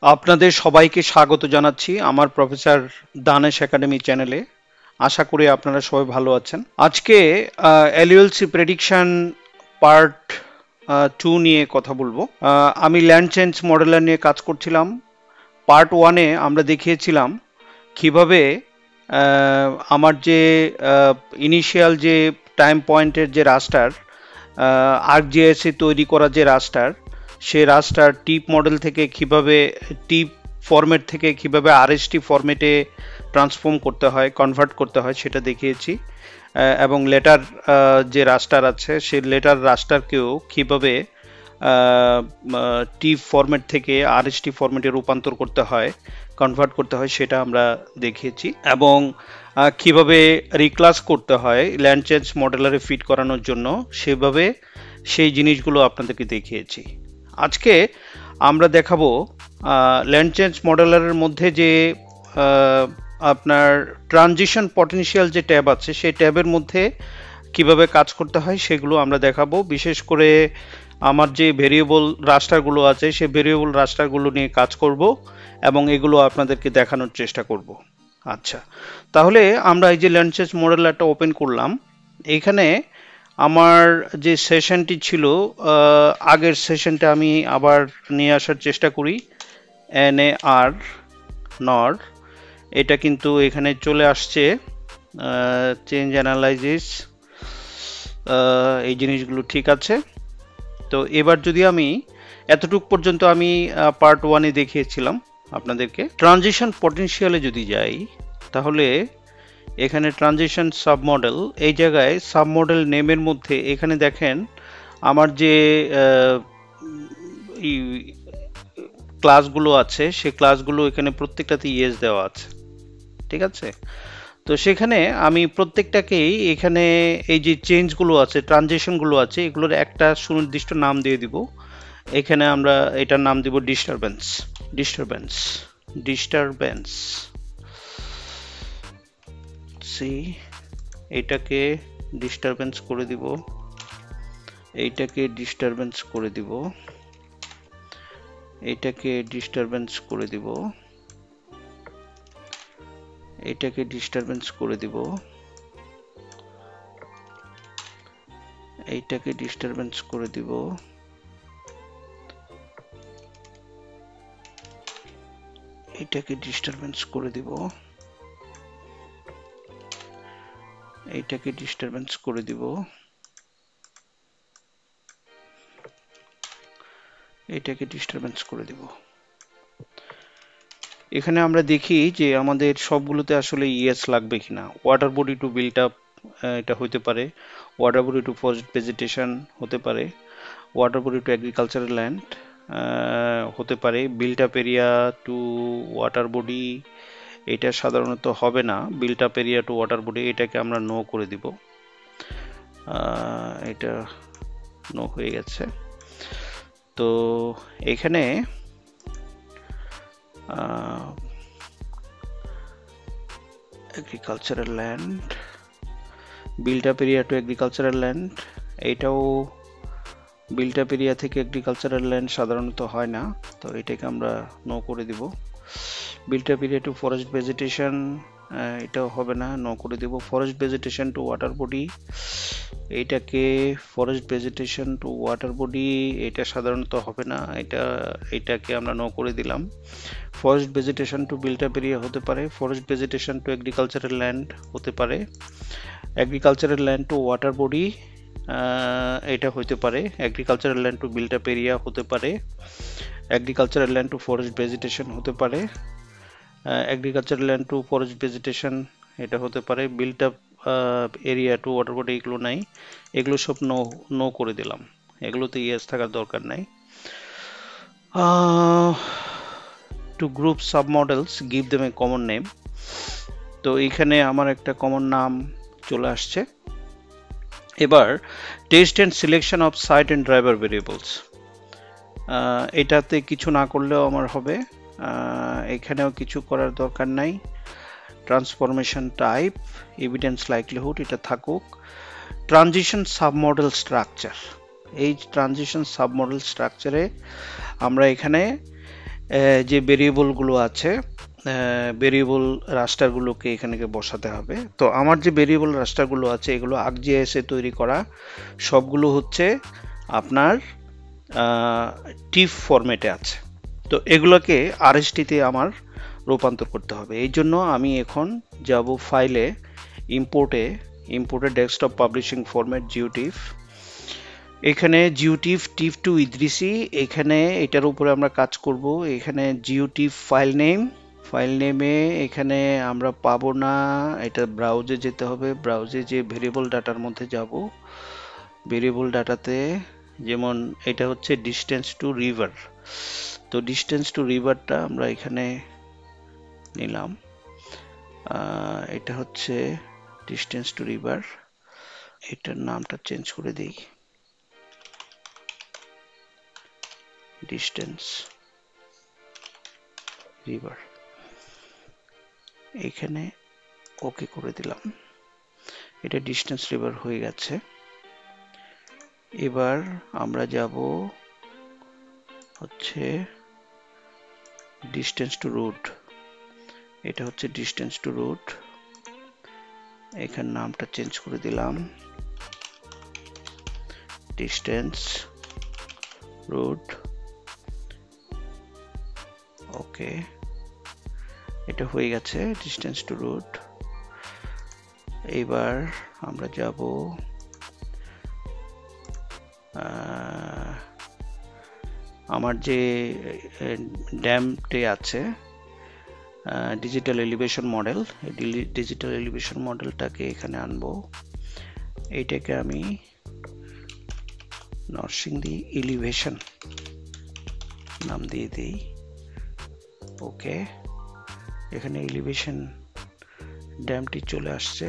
আপনাদের সবাইকে স্বাগত জানাচ্ছি আমার প্রফেসর দানেশ একাডেমি চ্যানেলে। আশা করি আপনারা সবাই ভালো আছেন। আজকে এলইএলসি প্রেডিকশন পার্ট 2 নিয়ে কথা বলবো। আমি ল্যান্ড চেঞ্জ মডেলার নিয়ে কাজ করছিলাম। পার্ট 1-এ আমরা দেখিয়েছিলাম কিভাবে আমার যে ইনিশিয়াল যে টাইম পয়েন্টের যে রাস্টার, আর্কজিআইএসে তৈরি করা যে রাস্টার, সেই রাস্টার টিপ মডেল থেকে কিভাবে টিপ ফরম্যাট থেকে কিভাবে আরএসটি ফরম্যাটে ট্রান্সফর্ম করতে হয়, কনভার্ট করতে হয় সেটা দেখিয়েছি। এবং লেটার যে রাস্টার আছে সেই লেটার রাস্টারকেও কিভাবে টিপ ফরম্যাট থেকে আরএসটি ফরম্যাটে রূপান্তর করতে হয়, কনভার্ট করতে হয় সেটা আমরা দেখিয়েছি। এবং কিভাবে রিক্লাস করতে হয় ল্যান্ড চেঞ্জ মডেলারে ফিট করানোর জন্য, সেভাবে সেই জিনিসগুলো আপনাদেরকে দেখিয়েছি। আজকে আমরা দেখাবো ল্যান্ড চেঞ্জ মডেলারের মধ্যে যে আপনার ট্রানজিশন পটেনশিয়াল যে ট্যাব আছে সেই ট্যাবের মধ্যে কিভাবে কাজ করতে হয় সেগুলো আমরা দেখাবো। বিশেষ করে আমার যে ভেরিয়েবল রাস্টারগুলো আছে সেই ভেরিয়েবল রাস্টারগুলো নিয়ে কাজ করব এবং এগুলো আপনাদেরকে দেখানোর চেষ্টা করব। আচ্ছা, তাহলে আমরা এই যে ল্যান্ড চেঞ্জ মডেলারটা ওপেন করলাম। এইখানে আমার যে সেশনটি ছিল, আগের সেশনটা আমি আবার নিয়ে আসার চেষ্টা করি। NAR নর এটা কিন্তু এখানে চলে আসছে। চেঞ্জ অ্যানালাইসিস, এই জিনিসগুলো ঠিক আছে। তো এবার যদি আমি এতটুক পর্যন্ত আমি পার্ট 1-এ দেখিয়েছিলাম আপনাদেরকে। ট্রানজিশন পটেনশিয়ালে যদি যাই তাহলে এখানে ট্রানজিশন সাব মডেল, এই জায়গায় সাব মডেল নেমের মধ্যে এখানে দেখেন আমার যে ক্লাসগুলো আছে সেই ক্লাসগুলো এখানে প্রত্যেকটাতে ইয়েস দেওয়া আছে, ঠিক আছে। তো সেখানে আমি প্রত্যেকটাকেই এখানে এই যে চেঞ্জগুলো আছে, ট্রানজিশনগুলো আছে, এগুলোর একটা সুনির্দিষ্ট নাম দিয়ে দিব। এখানে আমরা এটার নাম দিব ডিস্টারবেন্স। ডিস্টারবেন্স ডিস্টারবেন্স সি, এটাকে ডিস্টারবেন্স করে দিব, এইটাকে ডিস্টারবেন্স করে দিব, এটাকে ডিস্টারবেন্স করে দিব, এটাকে ডিস্টারবেন্স করে দিব, এইটাকে ডিস্টারবেন্স করে দিব, এইটাকে ডিস্টারবেন্স করে দিব, এইটাকে ডিস্টারবেন্স করে দিব, এটাকে ডিস্টারবেন্স করে দিব। এখানে আমরা দেখি যে আমাদের সবগুলোতে আসলে ইয়েস লাগবে কিনা। Water body to built up, এটা হতে পারে। Water body to forest vegetation হতে পারে। Water body to agricultural land হতে পারে। Built up area to water body, এটা সাধারণত হবে না। Built up area to water body, এটাকে আমরা নো করে দিব। এটা নো হয়ে গেছে। তো এখানে agricultural land, built up area to agricultural land, এইটাও বিল্ট আপ এরিয়া থেকে এগ্রিকালচারাল ল্যান্ড সাধারণত হয় না, তো এটাকে আমরা নো করে দিব। Built up area to forest vegetation, এটাও হবে না, নো করে দিব। Forest vegetation to water body, এইটাকে forest vegetation to water body, এটা সাধারণত হবে না, এটাকে আমরা নো করে দিলাম। Forest vegetation to built up area হতে পারে। Forest vegetation two agricultural land হতে পারে। Agricultural land to water body, এটা হতে পারে। Agricultural land to built up area হতে পারে। Agricultural land to forest vegetation হতে পারে। Agricultural land to forest vegetation এটা হতে পারে। Built up area to water body এগুলো নাই, এগুলো সব নো করে দিলাম, এগুলোতে ইয়েস থাকার দরকার নাই। To group sub models give them a common name, তো এইখানে আমার একটা কমন নাম চলে আসছে। এবার test and selection of site and driver variables, এটাতে কিছু না করলেও আমার হবে, এখানেও কিছু করার দরকার নাই। ট্রান্সফরমেশন টাইপ, এভিডেন্স লাইকলিহুড, এটা থাকুক। ট্রানজিশন সাবমডেল স্ট্রাকচার, এই ট্রানজিশন সাবমডেল স্ট্রাকচারে আমরা এখানে যে ভেরিয়েবলগুলো আছে, ভেরিয়েবল রাস্টারগুলোকে এখানে বসাতে হবে। তো আমার যে ভেরিয়েবল রাস্টারগুলো আছে এগুলো ArcGIS এ তৈরি করা, সবগুলো হচ্ছে আপনার টিফ ফরম্যাটে আছে। তো এগুলোকে RST তে আমার রূপান্তর করতে হবে। এই জন্য আমি এখন যাব ফাইলে, ইম্পোর্টে ডেস্কটপ পাবলিশিং ফরম্যাট জিওটিফ। এখানে জিওটিফ টিফ2 ইদ্রিসি, এখানে এটার উপরে আমরা কাজ করব। এখানে জিওটিফ ফাইল নেমে এখানে আমরা পাবো না, এটা ব্রাউজে যেতে হবে। ব্রাউজে যে ভেরিয়েবল ডাটার মধ্যে যাব, ভেরিয়েবল ডাটাতে যেমন এটা হচ্ছে ডিস্টেন্স টু রিভার, তো ডিস্টেন্স টু রিভারটা আমরা এখানে নিলাম। এটা হচ্ছে ডিস্টেন্স টু রিভার, এটার নামটা চেঞ্জ করে দিই, ডিস্টেন্স রিভার, এখানে ওকে করে দিলাম। এটা ডিস্টেন্স রিভার হয়ে গেছে। এবার আমরা যাব হচ্ছে ডিস্টেন্স টু রুট, এটা হচ্ছে ডিস্টেন্স টু রুট, এখানে নামটা চেঞ্জ করে দিলাম, ডিস্টেন্স রুট। ওকে, এটা হয়ে গেছে ডিস্টেন্স টু রুট। এবার আমরা যাব আমার যে ড্যামটে আছে digital elevation model, digital elevation মডেলটাকে এখানে আনবো। এইটাকে আমি নরসিংদী এলিভেশন নাম দিয়ে দিই। ওকে, এখানে এলিভেশন ড্যামটি চলে আসছে।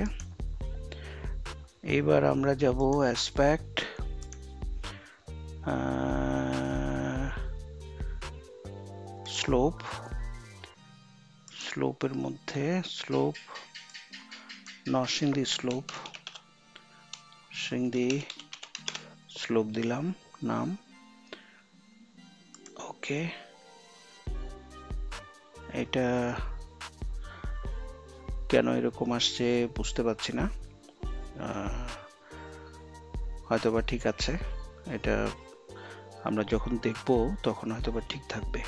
এবার আমরা যাব অ্যাসপেক্ট, স্লোপের মধ্যে স্লোপ, নরসিংদী স্লোপ দিলাম নাম। ওকে, এটা কেন এরকম আসছে বুঝতে পারছি না, হয়তোবা ঠিক আছে, এটা আমরা যখন দেখব তখন হয়তোবা ঠিক থাকবে।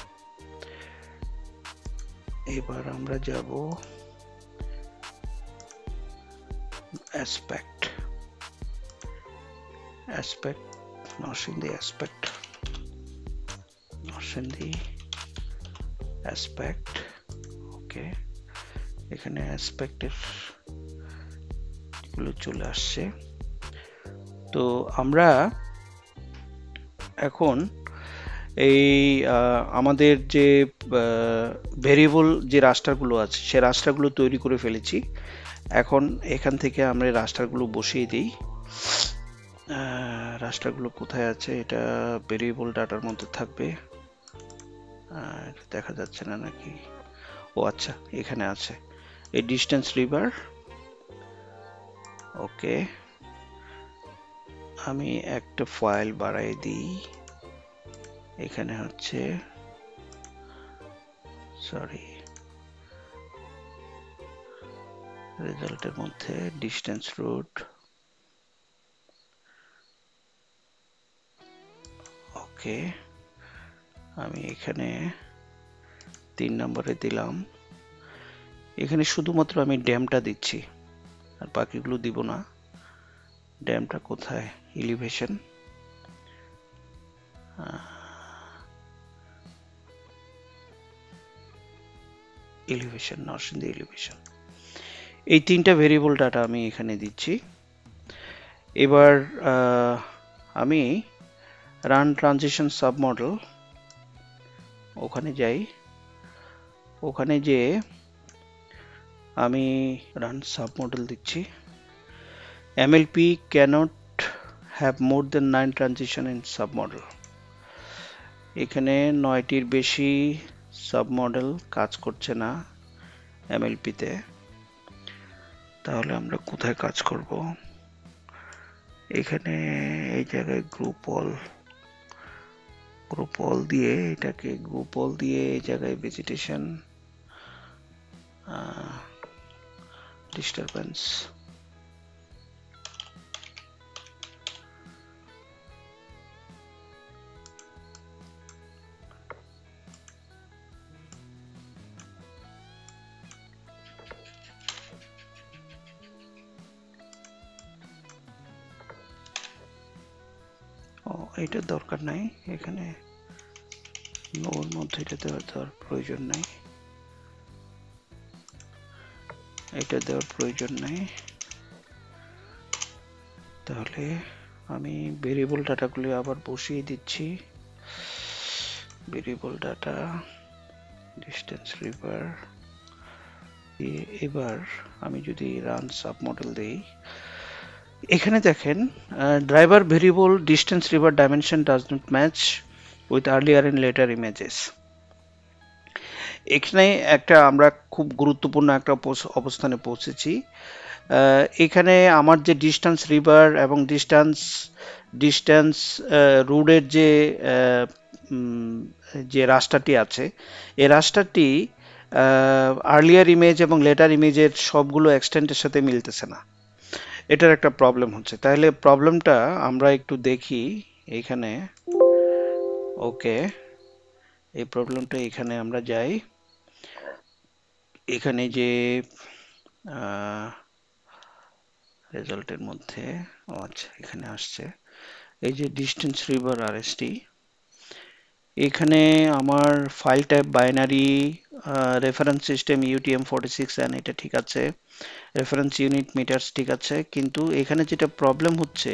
এবার আমরা যাব অ্যাসপেক্ট, নরসিংদী অ্যাসপেক্ট। ওকে, এখানে অ্যাসপেক্টের গুলো চলে আসছে। তো আমরা এখন এই আমাদের যে ভেরিয়েবল যে রাস্টারগুলো আছে সে রাস্টারগুলো তৈরি করে ফেলেছি। এখন এখান থেকে আমরা রাস্টারগুলো বসিয়ে দিই। রাস্টারগুলো কোথায় আছে, এটা ভেরিয়েবল ডাটার মধ্যে থাকবে, দেখা যাচ্ছে না নাকি? ও আচ্ছা, এখানে আছে এই ডিস্টেন্স রিভার। ওকে, আমি একটা ফাইল বাড়াই দিই, এখানে হচ্ছে রেজাল্টের মধ্যে ডিস্টেন্স রুট। ওকে, আমি এখানে 3 নম্বরে দিলাম। এখানে শুধুমাত্র আমি ড্যামটা দিচ্ছি, আর বাকিগুলো দিব না। ড্যামটা কোথায়? Elevation, Narsingdi elevation. এই 3টা ভেরিয়েবল ডাটা আমি এখানে দিচ্ছি। এবার আমি রান ট্রানজিশন সাব মডেল ওখানে যাই, ওখানে যে আমি রান সাব মডেল দিচ্ছি। MLP cannot have more than 9 transition in sub model। এখানে 9টির বেশি সাব মডেল কাজ করছে না MLP তে। তাহলে আমরা কোথায় কাজ করব? এখানে এই জায়গায় গ্রুপ অল গ্রুপ অল দিয়ে এটাকে গ্রুপ অল দিয়ে এই জায়গায় ভেজিটেশন ডিস্টারবেন্স এটার দরকার নাই, এখানে নোর মধ্যে এটা দেওয়ার প্রয়োজন নাই, এটা দেওয়ার প্রয়োজন নাই। তাহলে আমি ভেরিয়েবল ডাটাগুলি আবার বসিয়ে দিচ্ছি। Variable data distance river. এবার আমি যদি রান সাব মডেল দেই, এখানে দেখেন driver variable distance river dimension does not match with earlier and later images. এখানে একটা আমরা খুব গুরুত্বপূর্ণ একটা অবস্থানে পৌঁছেছি। এখানে আমার যে ডিস্টেন্স রিভার এবং ডিস্টেন্স রোডের যে রাস্তাটি আছে, এই রাস্তাটি আর্লিয়ার ইমেজ এবং লেটার ইমেজের সবগুলো এক্সটেন্টের সাথে মিলতেছে না। এটার একটা প্রবলেম হচ্ছে। তাহলে প্রবলেমটা আমরা একটু দেখি এইখানে। ওকে, এই প্রবলেমটা এখানে আমরা যাই। এখানে যে রেজাল্টের মধ্যে আচ্ছা এখানে আসছে এই যে ডিস্টেন্স রিভার আরএসটি, এখানে আমার file type binary, reference system UTM-46 and এটা ঠিক আছে, রেফারেন্স ইউনিট মিটারস ঠিক আছে, কিন্তু এখানে যেটা প্রবলেম হচ্ছে,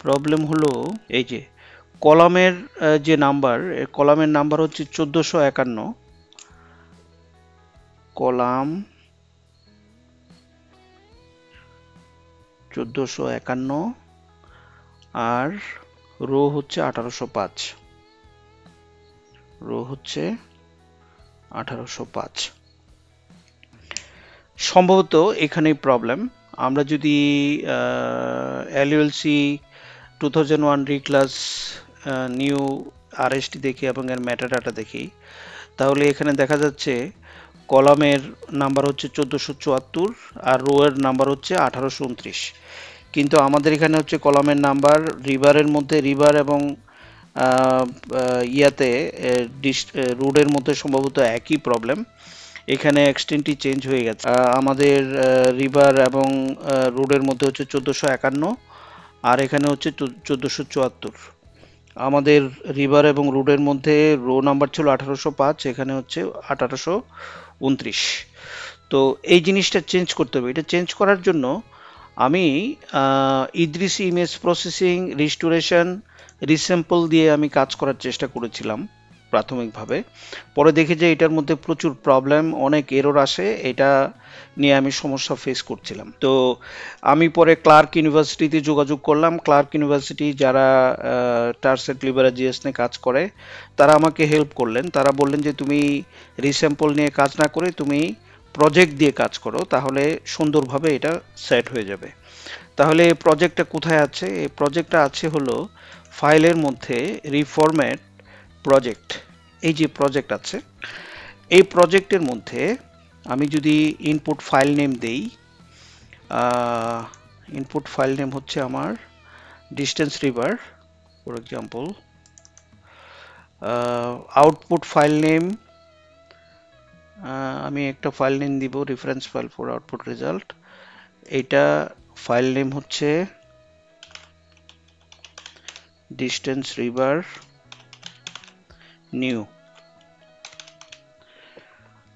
প্রবলেম হলো এই যে কলামের যে নাম্বার, কলামের নাম্বার হচ্ছে 1451, কলাম 1451 আর রো হচ্ছে 1805, রো হচ্ছে 1805। সম্ভবত এখানেই প্রবলেম। আমরা যদি LULC 2001 রিক্লাস নিউ আরএসটি দেখি এবং এর মেটাডাটা দেখি, তাহলে এখানে দেখা যাচ্ছে কলামের নাম্বার হচ্ছে 1474 আর রো এর নাম্বার হচ্ছে 1829, কিন্তু আমাদের এখানে হচ্ছে কলামের নাম্বার রিভারের মধ্যে রিভার এবং ইয়াতে রোডের মধ্যে সম্ভবত একই প্রবলেম। এখানে এক্সটেন্টটি চেঞ্জ হয়ে গেছে। আমাদের রিভার এবং রোডের মধ্যে হচ্ছে 1451 আর এখানে হচ্ছে 1474। আমাদের রিভার এবং রোডের মধ্যে রো নাম্বার ছিল 1805, এখানে হচ্ছে 1829। তো এই জিনিসটা চেঞ্জ করতে হবে। এটা চেঞ্জ করার জন্য আমি ইদ্রিসি ইমেজ প্রসেসিং, রিস্টোরেশন, রিস্যাম্পল দিয়ে আমি কাজ করার চেষ্টা করেছিলাম প্রাথমিকভাবে। পরে দেখি যে এটার মধ্যে প্রচুর প্রবলেম, অনেক এরর আসে, এটা নিয়ে আমি সমস্যা ফেস করছিলাম। তো আমি পরে ক্লার্ক ইউনিভার্সিটিতে যোগাযোগ করলাম। ক্লার্ক ইউনিভার্সিটি যারা টার্সেট লিবারা জিএস নিয়ে কাজ করে, তারা আমাকে হেল্প করলেন। তারা বললেন যে তুমি রিস্যাম্পল নিয়ে কাজ না করে তুমি প্রজেক্ট দিয়ে কাজ করো, তাহলে সুন্দরভাবে এটা সেট হয়ে যাবে। তাহলে এই প্রজেক্টটা কোথায় আছে? এই প্রজেক্টটা আছে হলো ফাইলের মধ্যে রিফরম্যাট প্রজেক্ট। এই যে প্রজেক্ট আছে, এই প্রজেক্টের মধ্যে আমি যদি ইনপুট ফাইল নেম দেই, ইনপুট ফাইল নেম হচ্ছে আমার distance river for example, output file name আমি একটা ফাইল নেম দিব reference file for output result. এটা ফাইল নেম হচ্ছে ডিস্টেন্স রিভার নিউ।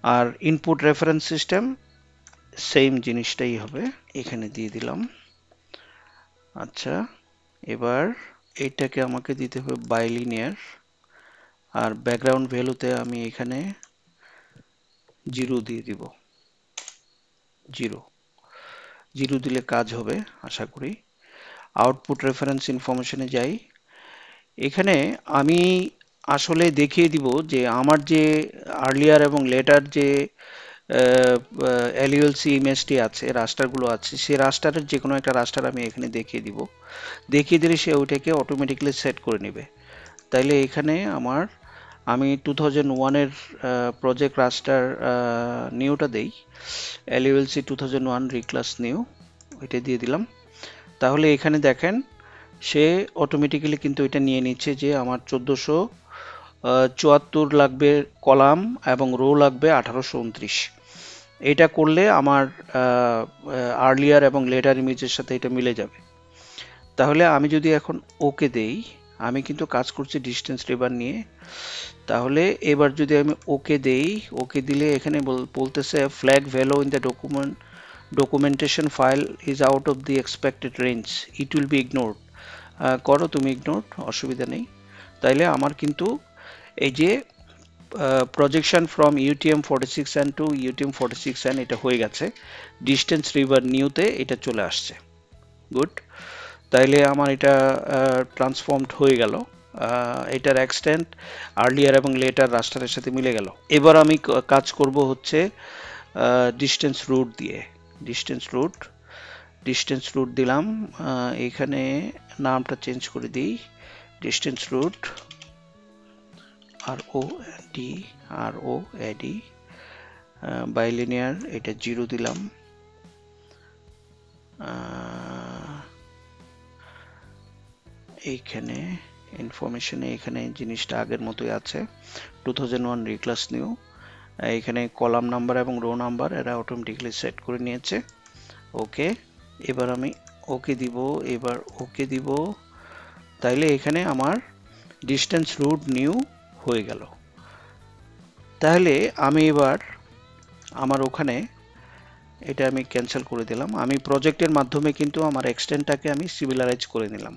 আর ইনপুট রেফারেন্স সিস্টেম সেম জিনিসটাই হবে, এখানে দিয়ে দিলাম। আচ্ছা, এবার এইটাকে আমাকে দিতে হবে বাইলিনিয়ার, আর ব্যাকগ্রাউন্ড ভ্যালুতে আমি এখানে 0 দিয়ে দিব। 0 দিলে কাজ হবে আশা করি। আউটপুট রেফারেন্স ইনফরমেশনে যাই। এখানে আমি আসলে দেখিয়ে দিব যে আমার যে আর্লিয়ার এবং লেটার যে LULC ইমেজটি আছে, রাস্টারগুলো আছে, সেই রাস্টারের যে কোনো একটা রাস্টার আমি এখানে দেখিয়ে দিব। দেখিয়ে দিলে সে ওইটাকে অটোমেটিক্যালি সেট করে নেবে। তাইলে এখানে আমার আমি 2001-এর প্রজেক্ট রাস্টার নিউটা দেই, LULC 2001 রিক্লাস নিউ, এটা দিয়ে দিলাম। তাহলে এখানে দেখেন সে অটোমেটিক্যালি কিন্তু এটা নিয়ে নিচ্ছে যে আমার 1474 লাগবে কলাম এবং রো লাগবে 1829। এটা করলে আমার আর্লিয়ার এবং লেটার ইমেজের সাথে এটা মিলে যাবে। তাহলে আমি যদি এখন ওকে দেই, আমি কিন্তু কাজ করছি ডিস্টেন্স রিভার নিয়ে। তাহলে এবার যদি আমি ওকে দেই, ওকে দিলে এখানে বলতেছে flag value in the documentation file is out of the expected range, it will be ignored. করো তুমি ইগনোর, অসুবিধা নেই। তাইলে আমার কিন্তু এই যে projection from UTM 46 and to UTM 46 and এটা হয়ে গেছে, ডিস্টেন্স রিভার নিউতে এটা চলে আসছে। গুড, তাইলে আমার এটা ট্রান্সফর্মড হয়ে গেল, এটার এক্সটেন্ট আর্লিয়ার এবং লেটার রাস্টারের সাথে মিলে গেল। এবার আমি কাজ করব হচ্ছে ডিস্টেন্স রুট দিয়ে। ডিস্টেন্স রুট দিলাম, এখানে নামটা চেঞ্জ করে দিই, ডিস্টেন্স রুট ROAD বাইলিনিয়ার, এটা 0 দিলাম। এইখানে ইনফরমেশনে এখানে জিনিসটা আগের মতোই আছে, 2001 রিক্লাস নিউ। এখানে কলাম নাম্বার এবং রো নাম্বার এরা অটোমেটিক্যালি সেট করে নিয়েছে। ওকে, এবার আমি ওকে দিব, এবার ওকে দিব। তাইলে এখানে আমার ডিস্টেন্স রুট নিউ হয়ে গেল। তাহলে আমি এবার আমার ওখানে এটা আমি ক্যান্সেল করে দিলাম। আমি প্রজেক্টের মাধ্যমে কিন্তু আমার এক্সটেন্টটাকে আমি সিমিলারাইজ করে নিলাম।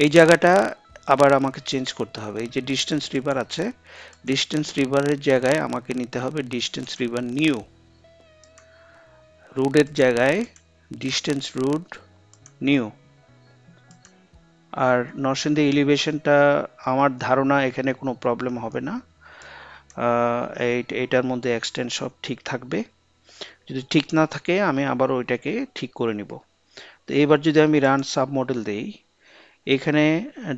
এই জায়গাটা আবার আমাকে চেঞ্জ করতে হবে। এই যে ডিস্টেন্স রিভার আছে, ডিস্টেন্স রিভারের জায়গায় আমাকে নিতে হবে ডিস্টেন্স রিভার নিউ, রুটের জায়গায় ডিস্টেন্স রুট নিউ। আর নরসিংদী এলিভেশনটা আমার ধারণা এখানে কোনো প্রবলেম হবে না, এইটার মধ্যে এক্সটেন্ট সব ঠিক থাকবে। যদি ঠিক না থাকে আমি আবার ওইটাকে ঠিক করে নিব। তো এবার যদি আমি রান সাব মডেল দেই, এখানে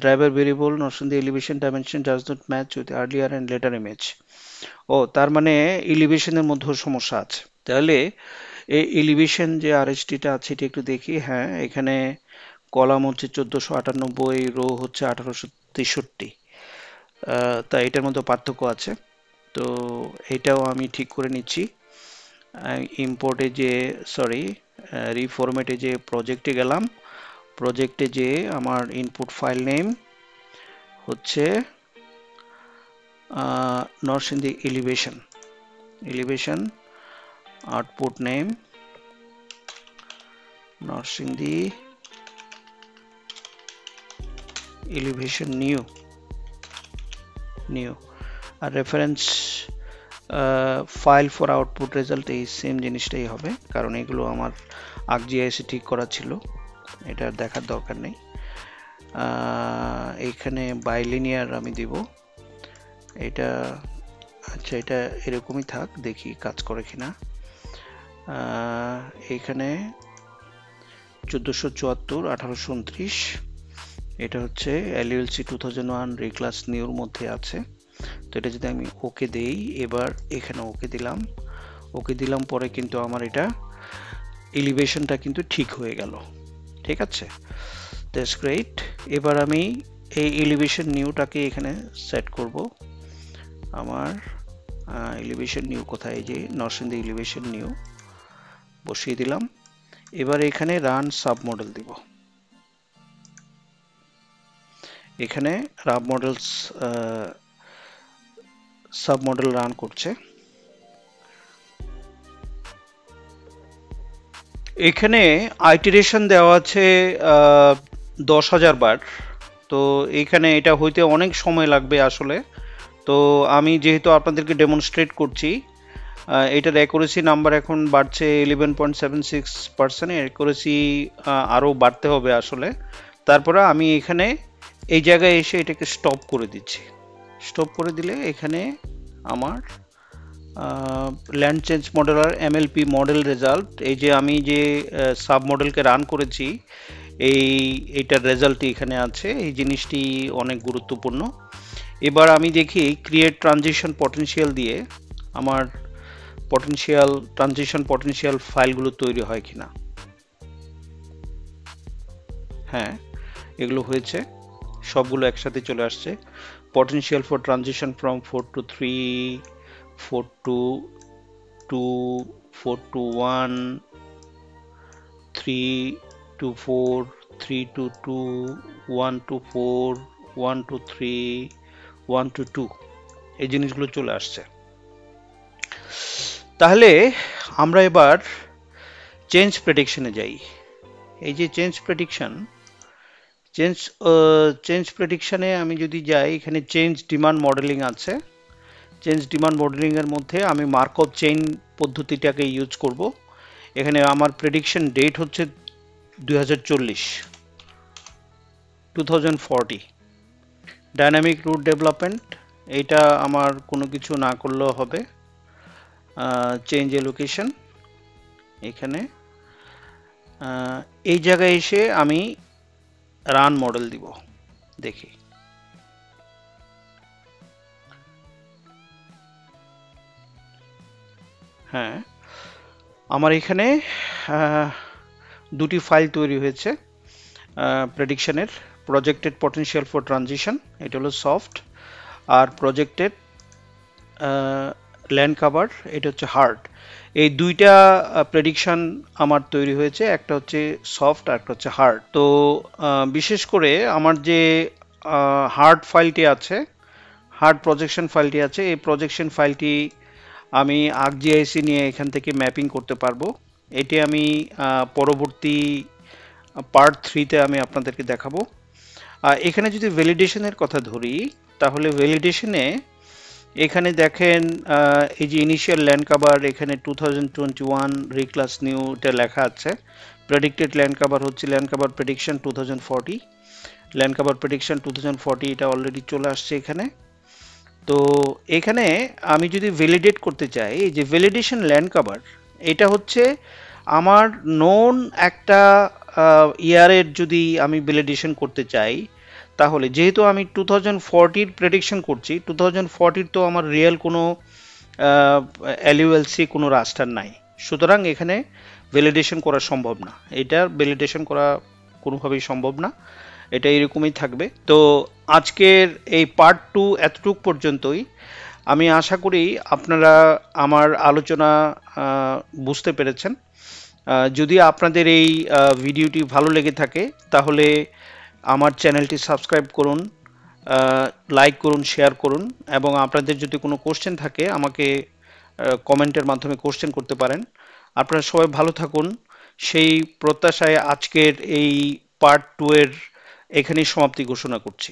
driver variable Narsingdi elevation dimension does not match with earlier and later image. ও, তার মানে এলিভেশনের মধ্যেও সমস্যা আছে। তাহলে এই এলিভেশন যে RHT-টা আছে এটা একটু দেখি। হ্যাঁ, এখানে কলাম হচ্ছে 1498, রো হচ্ছে 1863, তা এটার মধ্যে পার্থক্য আছে। তো এটাও আমি ঠিক করে নিচ্ছি। ইম্পোর্টে যে রিফরম্যাটে যে প্রজেক্টে গেলাম, প্রজেক্টে যে আমার ইনপুট ফাইল নেম হচ্ছে Narsingdi elevation output name Narsingdi elevation new, আর reference file for output result এই সেম জিনিসটাই হবে, কারণ এগুলো আমার ArcGIS ঠিক করা ছিল, এটা দেখার দরকার নেই। এখানে বাইলিনিয়ার আমি দিব, এটা আচ্ছা এটা এরকমই থাক, দেখি কাজ করে কিনা। এখানে 1474 1829, এটা হচ্ছে LULC 2001 রিক্লাস নিউর মধ্যে আছে। তো এটা যদি আমি ওকে দেই, এবার এখানে ওকে দিলাম পরে কিন্তু আমার এটা এলিভেশনটা কিন্তু ঠিক হয়ে গেল। ঠিক আছে, দ্যাটস গ্রেট। এবার আমি এই এলিভেশন নিউটাকে এখানে সেট করব। আমার এলিভেশন নিউ কোথায়, যে নরসিংদী এলিভেশন নিউ বসিয়ে দিলাম। এবার এখানে রান সাব মডেল দিব। এখানে রাব মডেলস সাব মডেল রান করছে। এখানে আইটারেশন দেওয়া আছে 10,000 বার। তো এখানে এটা হইতে অনেক সময় লাগবে আসলে। তো আমি যেহেতু আপনাদেরকে ডেমনস্ট্রেট করছি, এটার অ্যাকুরেসি নাম্বার এখন বাড়ছে 11.76%, অ্যাকুরেসি আরও বাড়তে হবে আসলে। তারপরে আমি এখানে এই জায়গায় এসে এটাকে স্টপ করে দিচ্ছি। স্টপ করে দিলে এখানে আমার ল্যান্ড চেঞ্জ মডেল আর MLP মডেল রেজাল্ট, এই যে আমি যে সাব মডেলকে রান করেছি এইটার রেজাল্টটি এখানে আছে। এই জিনিসটি অনেক গুরুত্বপূর্ণ। এবার আমি দেখি ক্রিয়েট ট্রানজিশন পটেনশিয়াল দিয়ে আমার ট্রানজিশন পটেনশিয়াল ফাইলগুলো তৈরি হয় কিনা। হ্যাঁ, এগুলো হয়েছে, সবগুলো একসাথে চলে আসছে। Potential for transition from 4 to 3, 4 to 2, 4 to 1, 3 to 4, 3 to 2, 1 to 4, 1 to 3, 1 to 2, এই জিনিসগুলো চলে আসছে। তাহলে আমরা এবার চেঞ্জ প্রেডিকশনে যাই। এই যে চেঞ্জ প্রেডিকশনে আমি যদি যাই, এখানে চেঞ্জ ডিমান্ড মডেলিং আছে। চেঞ্জ ডিমান্ড মডেলিং এর মধ্যে আমি মার্কআপ চেইন পদ্ধতিটাকে ইউজ করব। এখানে আমার প্রেডিকশন ডেট হচ্ছে 2040। ডাইনামিক রুট ডেভেলপমেন্ট, এইটা আমার কোনো কিছু না করলেও হবে। চেঞ্জ এলোকেশন, এখানে এই জায়গায় এসে আমি রান মডেল দিব, দেখি। হ্যাঁ, আমার এখানে দুটি ফাইল তৈরি হয়েছে প্রেডিকশনের। প্রজেক্টেড পটেনশিয়াল ফর ট্রানজিশন, এটা হলো সফট, আর প্রজেক্টেড ল্যান্ড কাভার, এটা হচ্ছে হার্ড। এই দুইটা প্রেডিকশন আমার তৈরি হয়েছে, একটা হচ্ছে সফট আর একটা হচ্ছে হার্ড। তো বিশেষ করে আমার যে হার্ড ফাইলটি আছে, হার্ড প্রজেকশন ফাইলটি আছে, এই প্রজেকশন ফাইলটি আমি ArcGIS নিয়ে এখান থেকে ম্যাপিং করতে পারবো। এটি আমি পরবর্তী পার্ট 3-তে আমি আপনাদেরকে দেখাবো। এখানে যদি ভ্যালিডেশনের কথা ধরি, তাহলে ভ্যালিডেশনে এখানে দেখেন এই যে ইনিশিয়াল ল্যান্ড কাভার, এখানে 2021 রিক্লাস নিউ এটা লেখা আছে। প্রেডিক্টেড ল্যান্ড কাভার হচ্ছে land cover prediction 2040, land cover prediction 2040, এটা অলরেডি চলে আসছে এখানে। তো এখানে আমি যদি ভ্যালিডেট করতে চাই, এই যে ভ্যালিডেশন ল্যান্ড কাভার, এটা হচ্ছে আমার নোন একটা ইয়ারের যদি আমি ভ্যালিডেশন করতে চাই, তাহলে যেহেতু আমি 2040 প্রেডিকশন করছি, 2040 তো আমার রিয়েল কোনো LULC কোনো রাস্টার নাই, সুতরাং এখানে ভ্যালিডেশন করা সম্ভব না। এটার ভ্যালিডেশন করা কোনোভাবেই সম্ভব না, এটা এরকমই থাকবে। তো আজকের এই পার্ট 2 এতটুক পর্যন্তই। আমি আশা করি আপনারা আমার আলোচনা বুঝতে পেরেছেন। যদি আপনাদের এই ভিডিওটি ভালো লেগে থাকে, তাহলে আমার চ্যানেলটি সাবস্ক্রাইব করুন, লাইক করুন, শেয়ার করুন, এবং আপনাদের যদি কোনো কোশ্চেন থাকে আমাকে কমেন্টের মাধ্যমে কোশ্চেন করতে পারেন। আপনারা সবাই ভালো থাকুন, সেই প্রত্যাশায় আজকের এই পার্ট 2 এর এখানেই সমাপ্তি ঘোষণা করছি।